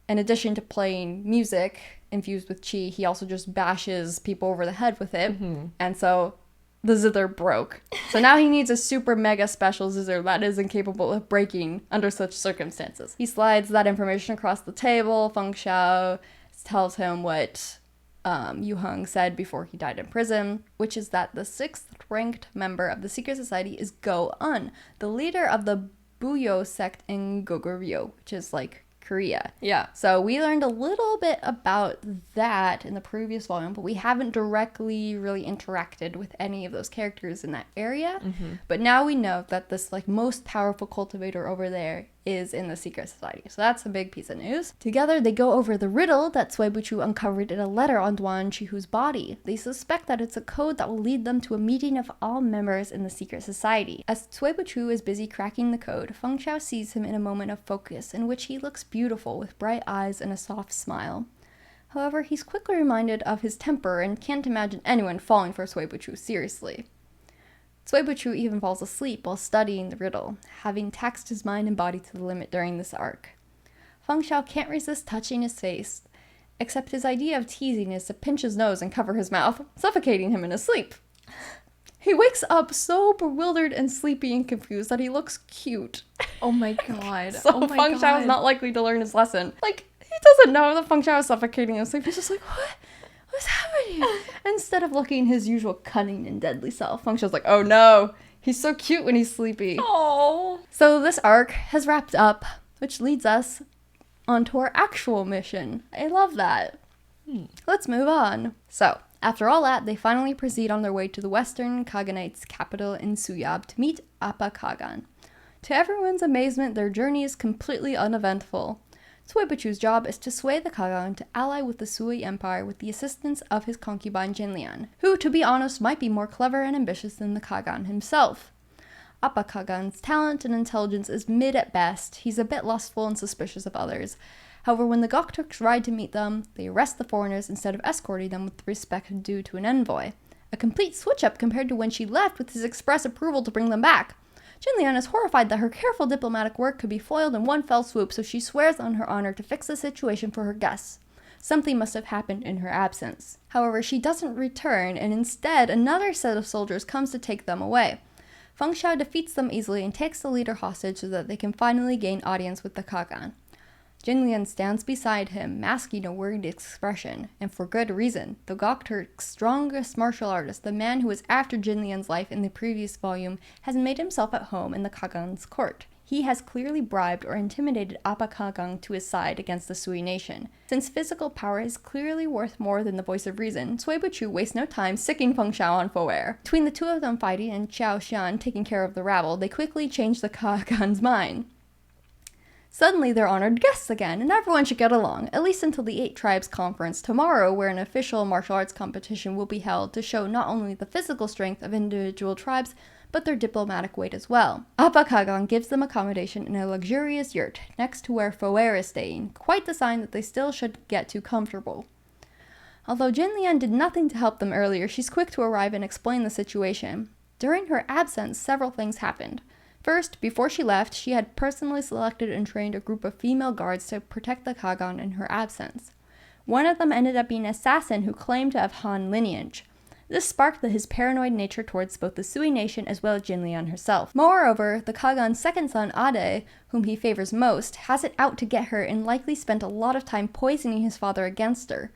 in addition to playing music infused with qi, he also just bashes people over the head with it. And so the zither broke. So now he needs a super mega special zither that is incapable of breaking under such circumstances. He slides that information across the table. Feng Xiao tells him what Yu Heng said before he died in prison, which is that the 6th ranked member of the secret society is Go Un, the leader of the Buyo sect in Goguryeo, which is like Korea. Yeah. So we learned a little bit about that in the previous volume, but we haven't directly really interacted with any of those characters in that area. But now we know that this like most powerful cultivator over there is in the secret society. So that's a big piece of news. Together they go over the riddle that Cui Buchu uncovered in a letter on Duan Chihu's body. They suspect that it's a code that will lead them to a meeting of all members in the secret society. As Cui Buchu is busy cracking the code, Feng Xiao sees him in a moment of focus in which he looks beautiful with bright eyes and a soft smile. However, he's quickly reminded of his temper and can't imagine anyone falling for Cui Buchu seriously. Cui Buchu even falls asleep while studying the riddle, having taxed his mind and body to the limit during this arc. Feng Xiao can't resist touching his face, except his idea of teasing is to pinch his nose and cover his mouth, suffocating him in his sleep. He wakes up so bewildered and sleepy and confused that he looks cute. Oh my god. So oh my Feng god. Xiao is not likely to learn his lesson. Like, he doesn't know that Feng Xiao is suffocating in sleep. He's just like, what? What's happening? Instead of looking his usual cunning and deadly self, Feng Xiao's like, oh no, he's so cute when he's sleepy. Oh. So this arc has wrapped up, which leads us onto our actual mission. I love that. Let's move on. So, after all that, they finally proceed on their way to the Western Kaganate's capital in Suyab to meet Appa Kagan. To everyone's amazement, their journey is completely uneventful. Cui Buchu's job is to sway the Kagan to ally with the Sui Empire with the assistance of his concubine Jinlian, who, to be honest, might be more clever and ambitious than the Kagan himself. Appa Kagan's talent and intelligence is mid at best. He's a bit lustful and suspicious of others. However, when the Gokturks ride to meet them, they arrest the foreigners instead of escorting them with the respect due to an envoy. A complete switch-up compared to when she left with his express approval to bring them back. Jinlian is horrified that her careful diplomatic work could be foiled in one fell swoop, so she swears on her honor to fix the situation for her guests. Something must have happened in her absence. However, she doesn't return, and instead, another set of soldiers comes to take them away. Feng Xiao defeats them easily and takes the leader hostage so that they can finally gain audience with the Kagan. Jinlian stands beside him, masking a worried expression, and for good reason. The Gokturk's strongest martial artist, the man who was after Jinlian's life in the previous volume, has made himself at home in the Kagan's court. He has clearly bribed or intimidated Appa Kagang to his side against the Sui nation. Since physical power is clearly worth more than the voice of reason, Cui Buchu wastes no time sicking Feng Xiao on Foer. Between the two of them fighting and Xiao Xian taking care of the rabble, they quickly change the Kagan's mind. Suddenly, they're honored guests again, and everyone should get along, at least until the 8 Tribes Conference tomorrow, where an official martial arts competition will be held to show not only the physical strength of individual tribes, but their diplomatic weight as well. Appa Kagang gives them accommodation in a luxurious yurt, next to where Foer is staying, quite the sign that they still should get too comfortable. Although Jinlian did nothing to help them earlier, she's quick to arrive and explain the situation. During her absence, several things happened. First, before she left, she had personally selected and trained a group of female guards to protect the Kagan in her absence. One of them ended up being an assassin who claimed to have Han lineage. This sparked his paranoid nature towards both the Sui nation as well as Jinlian herself. Moreover, the Kagan's second son, Ade, whom he favors most, has it out to get her and likely spent a lot of time poisoning his father against her.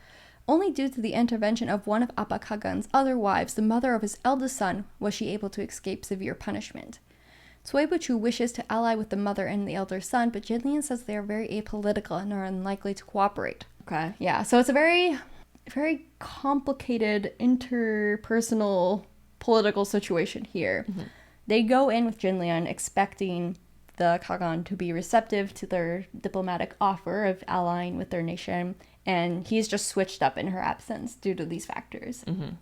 Only due to the intervention of one of Appa Kagan's other wives, the mother of his eldest son, was she able to escape severe punishment. Cui Buchu wishes to ally with the mother and the elder son, but Jinlian says they are very apolitical and are unlikely to cooperate. Okay. Yeah, so it's a very, very complicated interpersonal political situation here. Mm-hmm. They go in with Jinlian expecting the Kagan to be receptive to their diplomatic offer of allying with their nation, and he's just switched up in her absence due to these factors. Mm-hmm.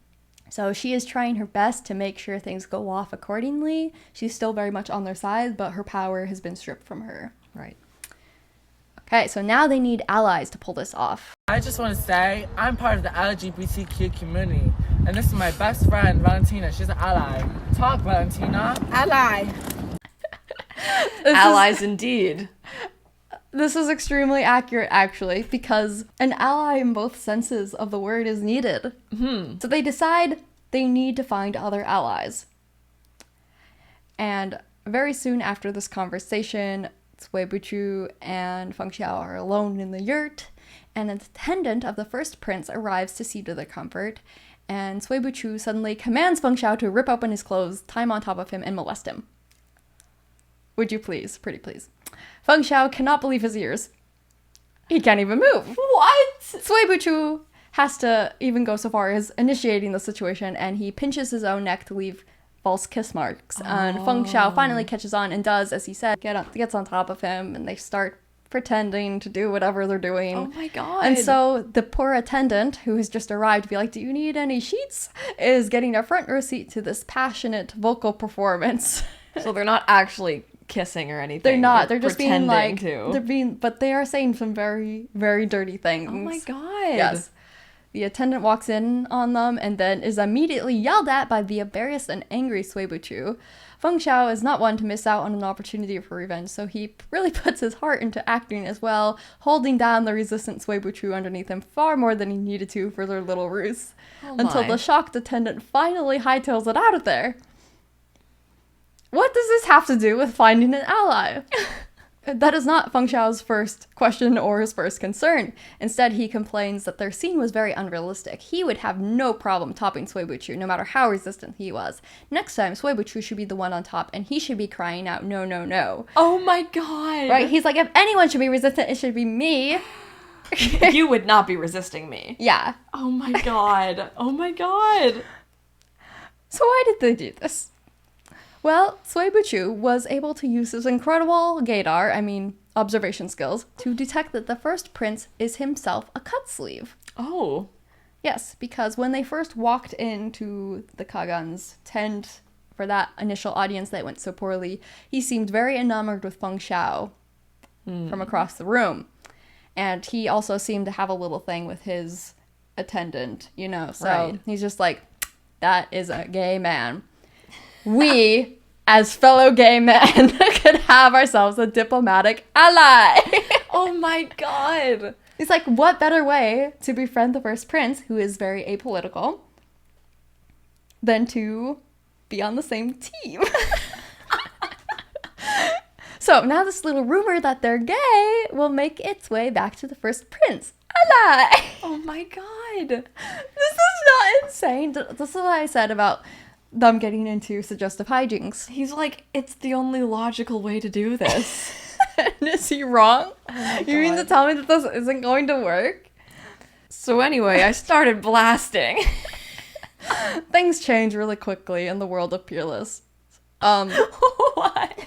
So she is trying her best to make sure things go off accordingly. She's still very much on their side, but her power has been stripped from her. Right. Okay, so now they need allies to pull this off. I just want to say I'm part of the LGBTQ community, and this is my best friend, Valentina. She's an ally. Talk, Valentina. Ally. Allies indeed. This is extremely accurate, actually, because an ally in both senses of the word is needed. Mm-hmm. So they decide they need to find other allies. And very soon after this conversation, Cui Buchu and Feng Xiao are alone in the yurt, and an attendant of the first prince arrives to see to their comfort, and Cui Buchu suddenly commands Feng Xiao to rip open his clothes, climb on top of him, and molest him. Would you please? Pretty please. Feng Xiao cannot believe his ears. He can't even move. What? Cui Buchu has to even go so far as initiating the situation, and he pinches his own neck to leave false kiss marks. And Feng Xiao finally catches on and does, as he said, gets on top of him, and they start pretending to do whatever they're doing. Oh my god. And so the poor attendant, who has just arrived to be like, do you need any sheets, is getting a front row seat to this passionate vocal performance. So they're not actually kissing or anything. They're not. They're just being like, to. but they are saying some very, very dirty things. Oh my god. Yes. The attendant walks in on them and then is immediately yelled at by the embarrassed and angry Cui Buchu. Feng Xiao is not one to miss out on an opportunity for revenge, so he really puts his heart into acting as well, holding down the resistant Cui Buchu underneath him far more than he needed to for their little ruse. Until the shocked attendant finally hightails it out of there. What does this have to do with finding an ally? That is not Feng Xiao's first question or his first concern. Instead, he complains that their scene was very unrealistic. He would have no problem topping Cui Buchu, no matter how resistant he was. Next time, Cui Buchu should be the one on top, and he should be crying out, no, no, no. Oh my god. Right? He's like, if anyone should be resistant, it should be me. You would not be resisting me. Yeah. Oh my god. Oh my god. So why did they do this? Well, Cui Buchu was able to use his incredible observation skills, to detect that the first prince is himself a cut sleeve. Oh. Yes, because when they first walked into the Kagan's tent for that initial audience that went so poorly, he seemed very enamored with Feng Xiao from across the room. And he also seemed to have a little thing with his attendant, so right. He's just like, that is a gay man. We, as fellow gay men, could have ourselves a diplomatic ally. Oh my god. It's like, what better way to befriend the first prince, who is very apolitical, than to be on the same team? So now this little rumor that they're gay will make its way back to the first prince. Ally! Oh my god. This is not insane. This is what I said about them getting into suggestive hijinks. He's like, it's the only logical way to do this. Is he wrong? Oh my You mean to God. tell me that this isn't going to work? So anyway, I started blasting. Things change really quickly in the world of Peerless. What?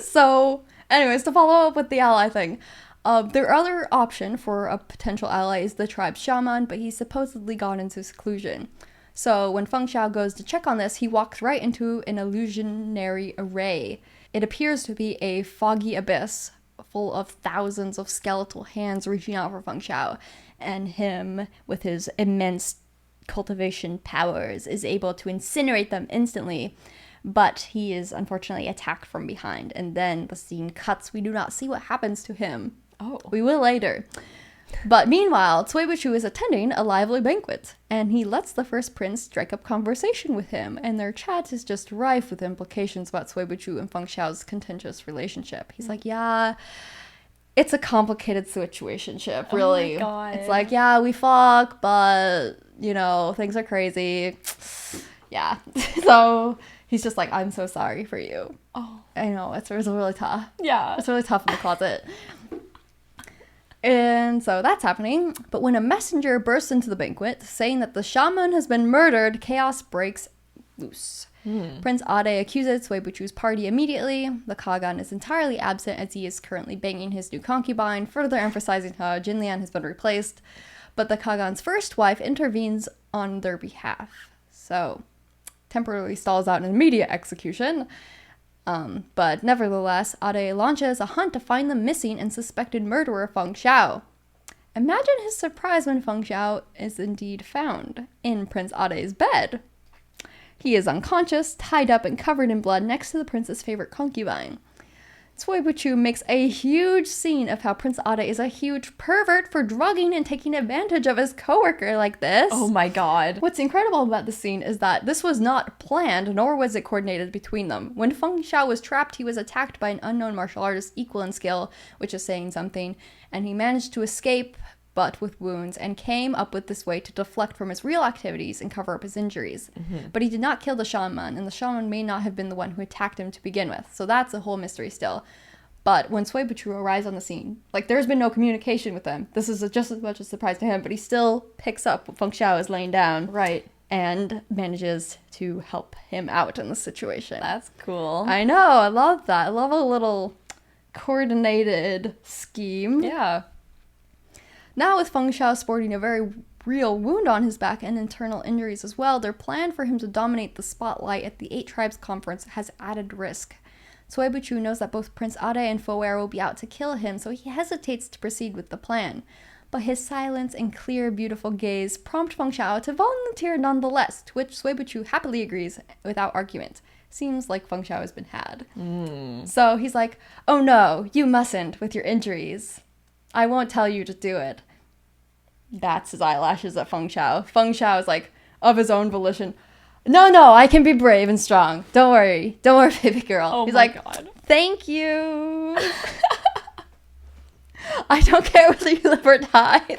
So, anyways, to follow up with the ally thing, their other option for a potential ally is the tribe's shaman, but he's supposedly gone into seclusion. So when Feng Xiao goes to check on this, he walks right into an illusionary array. It appears to be a foggy abyss full of thousands of skeletal hands reaching out for Feng Xiao, and him, with his immense cultivation powers, is able to incinerate them instantly. But he is unfortunately attacked from behind, and then the scene cuts. We do not see what happens to him. Oh. We will later. But meanwhile, Cui Buchu is attending a lively banquet, and he lets the first prince strike up conversation with him, and their chat is just rife with implications about Cui Buchu and Feng Xiao's contentious relationship. He's like, yeah, it's a complicated situationship, really. Oh my God. It's like, yeah, we fuck, but, you know, things are crazy. Yeah. So he's just like, I'm so sorry for you. Oh. I know, it's really tough. Yeah. It's really tough in the closet. And so that's happening. But when a messenger bursts into the banquet saying that the shaman has been murdered, chaos breaks loose. Prince Ade accuses Cui Buchu's party immediately. The Kagan is entirely absent as he is currently banging his new concubine, further emphasizing how Jinlian has been replaced. But the Kagan's first wife intervenes on their behalf. So, temporarily stalls out an immediate execution. But nevertheless, Ade launches a hunt to find the missing and suspected murderer Feng Xiao. Imagine his surprise when Feng Xiao is indeed found in Prince Ade's bed. He is unconscious, tied up, and covered in blood next to the prince's favorite concubine. Cui Buchu makes a huge scene of how Prince Ade is a huge pervert for drugging and taking advantage of his coworker like this. Oh my god. What's incredible about this scene is that this was not planned, nor was it coordinated between them. When Feng Xiao was trapped, he was attacked by an unknown martial artist equal in skill, which is saying something, and he managed to escape, but with wounds, and came up with this way to deflect from his real activities and cover up his injuries. But he did not kill the shaman, and the shaman may not have been the one who attacked him to begin with, so that's a whole mystery still. But when Cui Buchu arrives on the scene, like, there's been no communication with them. This is just as much a surprise to him, but he still picks up what Feng Xiao is laying down. Right. And manages to help him out in the situation. That's cool. I know, I love that. I love a little coordinated scheme. Yeah. Now with Feng Xiao sporting a very real wound on his back and internal injuries as well, their plan for him to dominate the spotlight at the 8 Tribes Conference has added risk. Cui Buchu knows that both Prince Ade and Foer will be out to kill him, so he hesitates to proceed with the plan. But his silence and clear, beautiful gaze prompt Feng Xiao to volunteer nonetheless, to which Cui Buchu happily agrees without argument. Seems like Feng Xiao has been had. So he's like, oh no, you mustn't with your injuries. I won't tell you to do it. Bats his eyelashes at Feng Xiao. Feng Xiao is like, of his own volition, no, I can be brave and strong. Don't worry, baby girl. Oh He's my like, God. thank you. I don't care whether you live or die.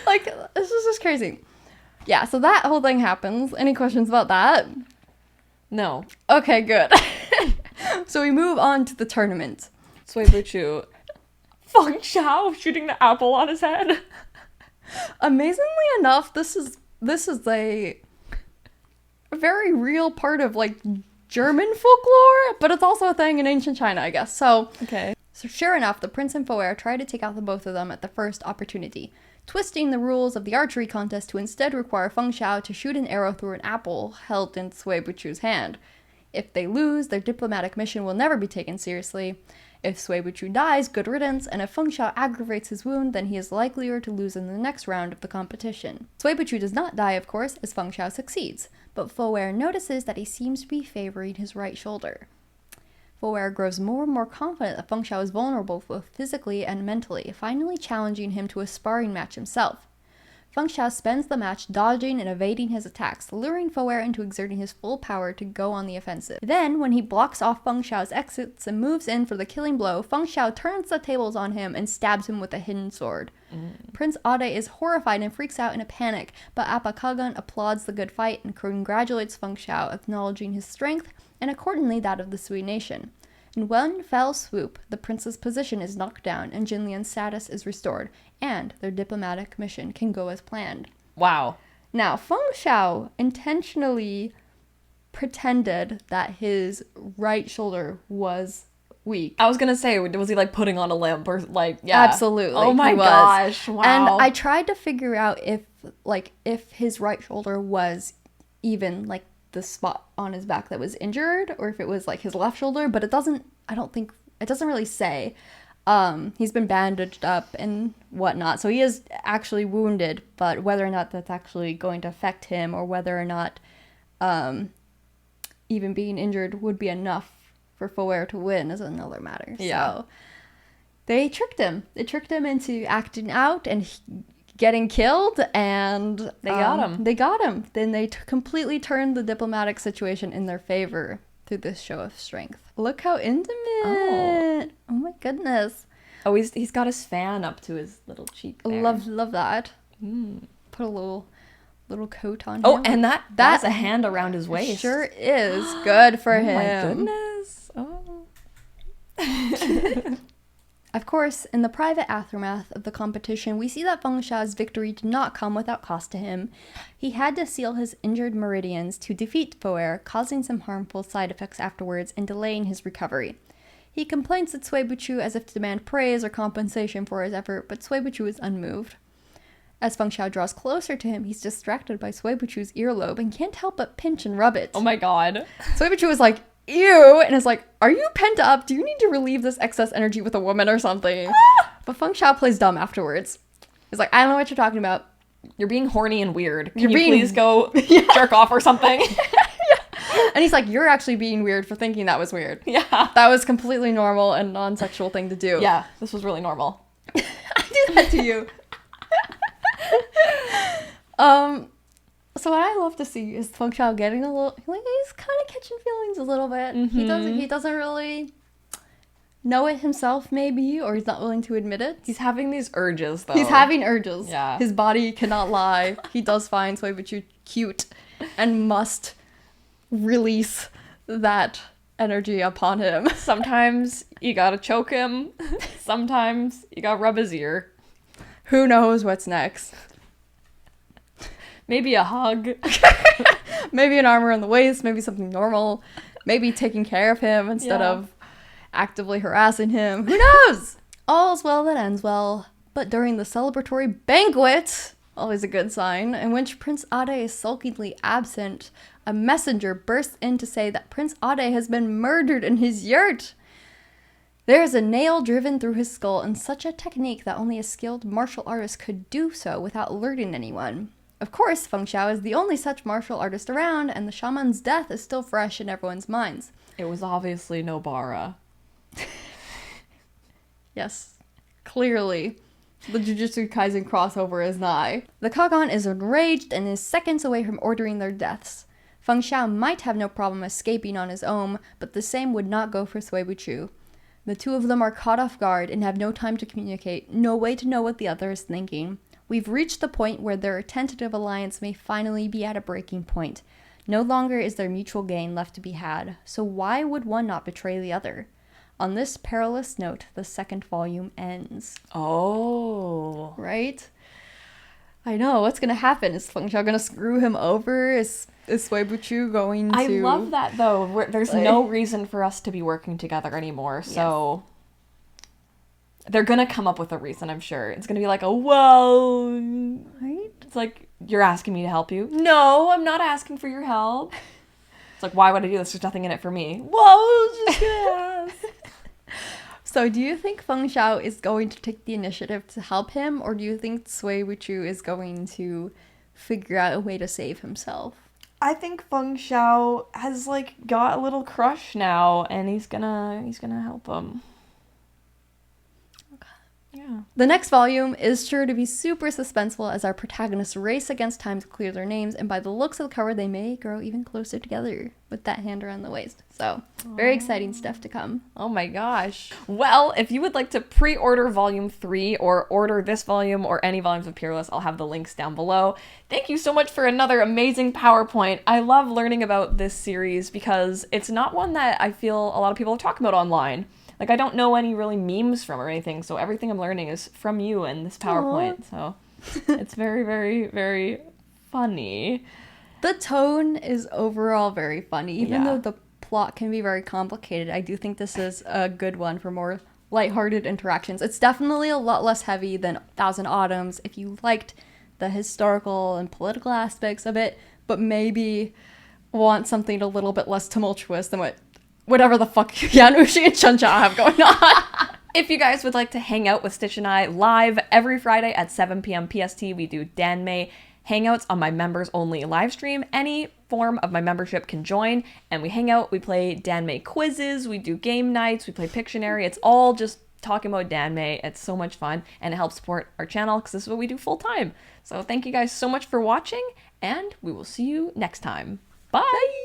Like, this is just crazy. Yeah, so that whole thing happens. Any questions about that? No. Okay, good. So we move on to the tournament. Cui Buchu. Feng Xiao shooting the apple on his head. Amazingly enough, this is a very real part of, like, German folklore, but it's also a thing in ancient China, I guess. So sure enough, the prince and Foer try to take out the both of them at the first opportunity, twisting the rules of the archery contest to instead require Feng Xiao to shoot an arrow through an apple held in Cui Buchu's hand. If they lose, their diplomatic mission will never be taken seriously. If Cui Buchu dies, good riddance, and if Feng Xiao aggravates his wound, then he is likelier to lose in the next round of the competition. Cui Buchu does not die, of course, as Feng Xiao succeeds, but Foer notices that he seems to be favoring his right shoulder. Foer grows more and more confident that Feng Xiao is vulnerable both physically and mentally, finally challenging him to a sparring match himself. Feng Xiao spends the match dodging and evading his attacks, luring Fouer into exerting his full power to go on the offensive. Then, when he blocks off Feng Xiao's exits and moves in for the killing blow, Feng Xiao turns the tables on him and stabs him with a hidden sword. Prince Ade is horrified and freaks out in a panic, but Appa Kagan applauds the good fight and congratulates Feng Xiao, acknowledging his strength and accordingly that of the Sui nation. In one fell swoop, the prince's position is knocked down and Jinlian's status is restored, and their diplomatic mission can go as planned. Wow. Now, Feng Xiao intentionally pretended that his right shoulder was weak. I was gonna say, was he like putting on a limp or like, yeah. Absolutely. Oh my he was. gosh. Wow. And I tried to figure out if his right shoulder was even like the spot on his back that was injured or if it was like his left shoulder, but it doesn't really say. He's been bandaged up and whatnot, so he is actually wounded, but whether or not that's actually going to affect him or whether or not even being injured would be enough for Fouer to win is another matter. Yeah. So they tricked him. They tricked him into acting out and getting killed, and They got him. They got him. Then they completely turned the diplomatic situation in their favor through this show of strength. Look how intimate. Oh my goodness. Oh, he's got his fan up to his little cheek there. Love that. Put a little coat on him. Oh, and that's a hand around his waist. Sure is. Good for him. Oh my goodness. Oh. Of course, in the private aftermath of the competition, we see that Feng Xiao's victory did not come without cost to him. He had to seal his injured meridians to defeat Fouer, causing some harmful side effects afterwards and delaying his recovery. He complains at Sui Buchu as if to demand praise or compensation for his effort, but Sui Buchu is unmoved. As Feng Xiao draws closer to him, he's distracted by Sui Buchu's earlobe and can't help but pinch and rub it. Oh my god. Sui Buchu is like, ew, and is like, are you pent up? Do you need to relieve this excess energy with a woman or something? But Feng Xiao plays dumb afterwards. He's like, I don't know what you're talking about. You're being horny and weird. Can you please go jerk off or something? And he's like, you're actually being weird for thinking that was weird. Yeah. That was completely normal and non-sexual thing to do. Yeah, this was really normal. I do that to you. So what I love to see is Feng Xiao getting a little, like, he's kind of catching feelings a little bit. Mm-hmm. He doesn't really know it himself, maybe, or he's not willing to admit it. He's having these urges, though. He's having urges. Yeah. His body cannot lie. He does find Sui Buchu cute and must release that energy upon him. Sometimes you gotta choke him. Sometimes you gotta rub his ear. Who knows what's next? Maybe a hug. Maybe an arm around the waist, maybe something normal. Maybe taking care of him instead of actively harassing him. Who knows? All's well that ends well. But during the celebratory banquet, always a good sign, in which Prince Ade is sulkily absent, a messenger bursts in to say that Prince Ade has been murdered in his yurt. There is a nail driven through his skull in such a technique that only a skilled martial artist could do so without alerting anyone. Of course, Feng Xiao is the only such martial artist around, and the shaman's death is still fresh in everyone's minds. It was obviously Nobara. Yes, clearly. The Jujutsu Kaisen crossover is nigh. The Kagan is enraged and is seconds away from ordering their deaths. Feng Xiao might have no problem escaping on his own, but the same would not go for Sui Buchu. The two of them are caught off guard and have no time to communicate, no way to know what the other is thinking. We've reached the point where their tentative alliance may finally be at a breaking point. No longer is there mutual gain left to be had, so why would one not betray the other? On this perilous note, the second volume ends. Oh. Right? I know, what's gonna happen? Is Feng Xiao gonna screw him over? Is Sui Buchu going to... I love that, though. There's no reason for us to be working together anymore, so... Yes. They're gonna come up with a reason, I'm sure. It's gonna be like, oh, well... Right? It's like, you're asking me to help you. No, I'm not asking for your help. It's like, why would I do this? There's nothing in it for me. Whoa, just gonna ask. So do you think Feng Xiao is going to take the initiative to help him, or do you think Sui Buchu is going to figure out a way to save himself? I think Feng Xiao has, like, got a little crush now, and he's gonna help him. Yeah. The next volume is sure to be super suspenseful as our protagonists race against time to clear their names, and by the looks of the cover, they may grow even closer together with that hand around the waist. So, very exciting stuff to come. Oh my gosh. Well, if you would like to pre-order volume 3 or order this volume or any volumes of Peerless, I'll have the links down below. Thank you so much for another amazing PowerPoint. I love learning about this series because it's not one that I feel a lot of people are talking about online. Like, I don't know any really memes from or anything, so everything I'm learning is from you and this PowerPoint. So it's very, very, very funny. The tone is overall very funny, even Yeah. though the plot can be very complicated. I do think this is a good one for more lighthearted interactions. It's definitely a lot less heavy than Thousand Autumns if you liked the historical and political aspects of it, but maybe want something a little bit less tumultuous than whatever the fuck Yanushi and Chuncha have going on. If you guys would like to hang out with Stitch and I live every Friday at 7 p.m. PST, we do Danmei hangouts on my members only live stream. Any form of my membership can join, and we hang out, we play Danmei quizzes, we do game nights, we play Pictionary. It's all just talking about Danmei. It's so much fun, and it helps support our channel because this is what we do full time. So thank you guys so much for watching, and we will see you next time. Bye!